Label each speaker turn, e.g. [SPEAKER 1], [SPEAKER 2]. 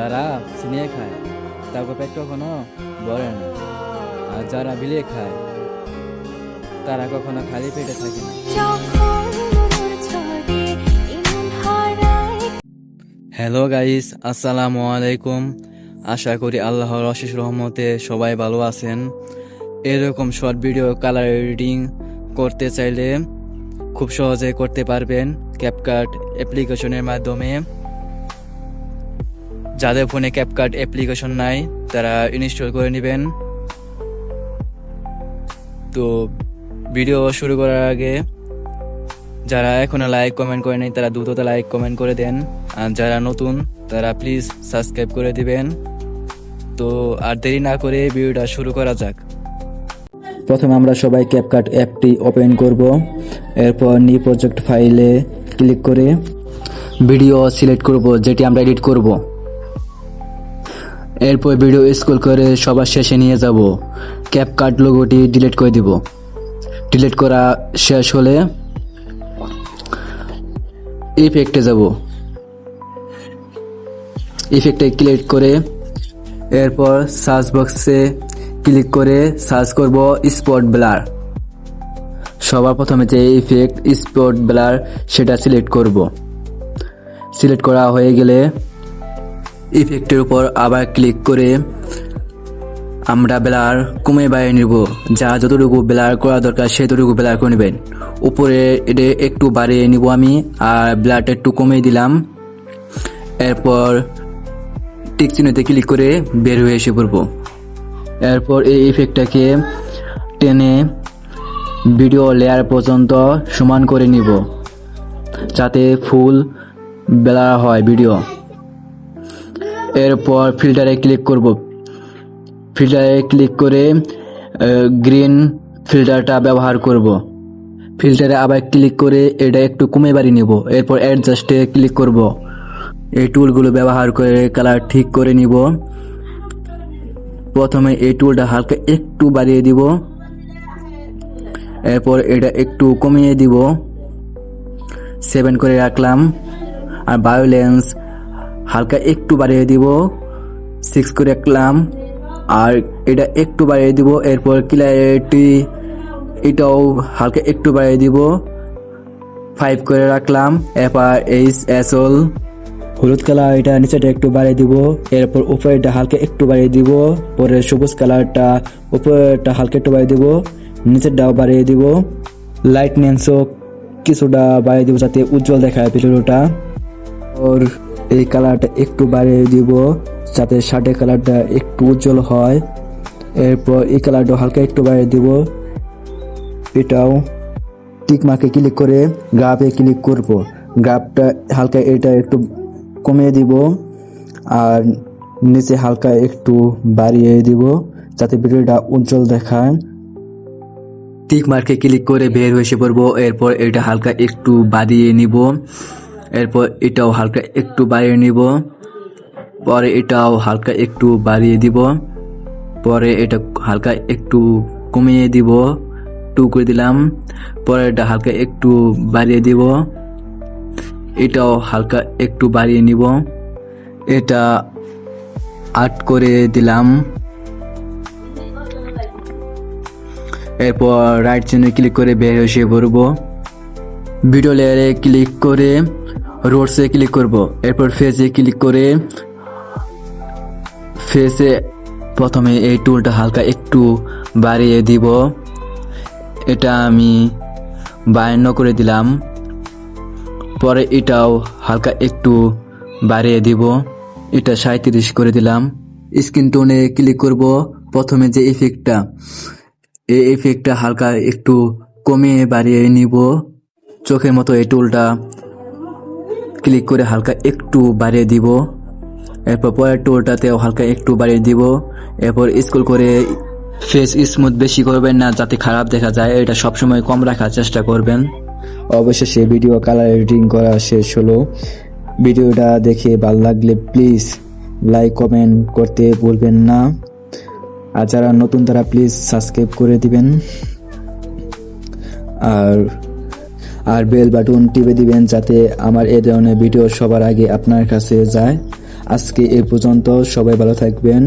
[SPEAKER 1] যারা ছিনিয়ে খায় তারপর পেট কখনো ভরে না, আর যারা বিলিয়ে খায় তারা কখনো খালি পেটে থাকে না। হ্যালো গাইস, আসসালামু আলাইকুম। আশা করি আল্লাহর অশেষ রহমতে সবাই ভালো আছেন। এরকম শর্ট ভিডিও কালার এডিটিং করতে চাইলে খুব সহজে করতে পারবেন ক্যাপকাট অ্যাপ্লিকেশনের মাধ্যমে। যাদের ফোনে ক্যাপকাট অ্যাপ্লিকেশন নাই তারা ইনস্টল করে নেবেন। তো ভিডিও শুরু করার আগে যারা এখনো লাইক কমেন্ট করে নাই তারা দ্রুত লাইক কমেন্ট করে দেন, আর যারা নতুন তারা প্লিজ সাবস্ক্রাইব করে দিবেন। তো আর দেরি না করে ভিডিওটা শুরু করা যাক। প্রথমে আমরা সবাই ক্যাপকাট অ্যাপটি ওপেন করব। এরপর নিউ প্রজেক্ট ফাইলে ক্লিক করে ভিডিও সিলেক্ট করব যেটি আমরা এডিট করব। এরপর ভিডিও স্ক্রল করে সবার শেষে নিয়ে যাব। ক্যাপকাট লোগোটি ডিলিট করে দিব। ডিলিট করা শেষ হলে ইফেক্টে যাব। ইফেক্টে ক্লিক করে এরপর সার্চ বক্সে ক্লিক করে সার্চ করব স্পট ব্লার। সবার প্রথমে যে ইফেক্ট স্পট ব্লার সেটা সিলেক্ট করব। সিলেক্ট করা হয়ে গেলে ইফেক্টের উপর আবার ক্লিক করে আমরা ব্লার কমে বাড়িয়ে নিব। যা যতটুকু ব্লার করা দরকার সেতটুকু ব্লার করে নেবেন। উপরে এটা একটু বাড়িয়ে নিব আমি, আর ব্লারটা একটু কমিয়ে দিলাম। এরপর টিক চিহ্নতে ক্লিক করে বের হয়ে এসে পড়ব। এরপর এই ইফেক্টটাকে টেনে ভিডিও লেয়ার পর্যন্ত সমান করে নিব যাতে ফুল ব্লার হয় ভিডিও। এরপর ফিল্টারে ক্লিক করব। ফিল্টারে ক্লিক করে গ্রিন ফিল্টারটা ব্যবহার করব। ফিল্টারে আবার ক্লিক করে এটা একটু কমে বাড়িয়ে নিব। এরপর অ্যাডজাস্টে ক্লিক করব। এই টুলগুলো ব্যবহার করে কালার ঠিক করে নিব। প্রথমে এই টুলটা হালকা একটু বাড়িয়ে দিব, এরপর এটা একটু কমিয়ে দিব। 7 করে রাখলাম। আর ভায়োলেন্স হালকা একটু বাড়িয়ে দিব, 6 করে রাখলাম। আর এটা একটু বাড়িয়ে দিব। এরপর ক্লিয়ারিটি এটাও হালকা একটু বাড়িয়ে দিব, 5 করে রাখলাম। এরপর এইচএসএল হলুদ কালার এটা নিচেটা একটু বাড়িয়ে দিব। এরপর উপরেটা হালকা একটু বাড়িয়ে দিব। পরে সবুজ কালারটা উপরেটা হালকা একটু বাড়িয়ে দিব, নিচেরটাও বাড়িয়ে দিব। লাইটনেসও কিছুটা বাড়িয়ে দিব যাতে উজ্জ্বল দেখায় ভিডিওটা। ওর এই কালারটা একটু বাড়িয়ে দিব যাতে শার্টের কালারটা একটু উজ্জ্বল হয়। এরপর এই কালারটা হালকা একটু বাড়িয়ে দিব। এটাও টিক মার্কে ক্লিক করে গ্রাফে ক্লিক করব। গ্রাফটা হালকা এটা একটু কমিয়ে দিব, আর নিচে হালকা একটু বাড়িয়ে দিব যাতে ভিডিওটা উজ্জ্বল দেখায়। টিক মার্কে ক্লিক করে বের হয়ে এসে পড়বো। এরপর এটা হালকা একটু বাড়িয়ে নিব। এরপর এটাও হালকা একটু বাড়িয়ে নিব। পরে এটাও হালকা একটু বাড়িয়ে দিব। পরে এটা হালকা একটু কমিয়ে দিব, 2 করে দিলাম। পরে এটা হালকা একটু বাড়িয়ে দিব। এটাও হালকা একটু বাড়িয়ে নিব। এটা 8 করে দিলাম। এরপর রাইট চিহ্নে ক্লিক করে বের হয়ে এসে পড়ব। ভিডিও লেয়ারে ক্লিক করে রোডসে ক্লিক করব। এরপর ফেসে ক্লিক করে ফেসে প্রথমে এই টুলটা হালকা একটু বাড়িয়ে দিব। এটা আমি 52 করে দিলাম। পরে এটাও হালকা একটু বাড়িয়ে দিব, এটা 37 করে দিলাম। স্ক্রিন টোনে ক্লিক করব। প্রথমে যে ইফেক্টটা, এই ইফেক্টটা হালকা একটু কমিয়ে বাড়িয়ে নিব। চোখের মতো এই টুলটা ক্লিক করে হালকা একটু বাড়িয়ে দিব। এরপর পরের টুলটাতেও হালকা একটু বাড়িয়ে দিব। এরপর স্ক্রল করে ফেস স্মুথ বেশি করবেন না যাতে খারাপ দেখা যায়, এটা সবসময় কম রাখার চেষ্টা করবেন। অবশেষে ভিডিও কালার এডিটিং করা শেষ হলো। ভিডিওটা দেখে ভালো লাগলে প্লিজ লাইক কমেন্ট করতে ভুলবেন না, আর যারা নতুন তারা প্লিজ সাবস্ক্রাইব করে দিবেন। আর বেল বাটন টিপে দিবেন যাতে আমার এই ধরনের ভিডিও সবার আগে আপনার কাছে যায়। আজকে এই পর্যন্ত, সবাই ভালো থাকবেন।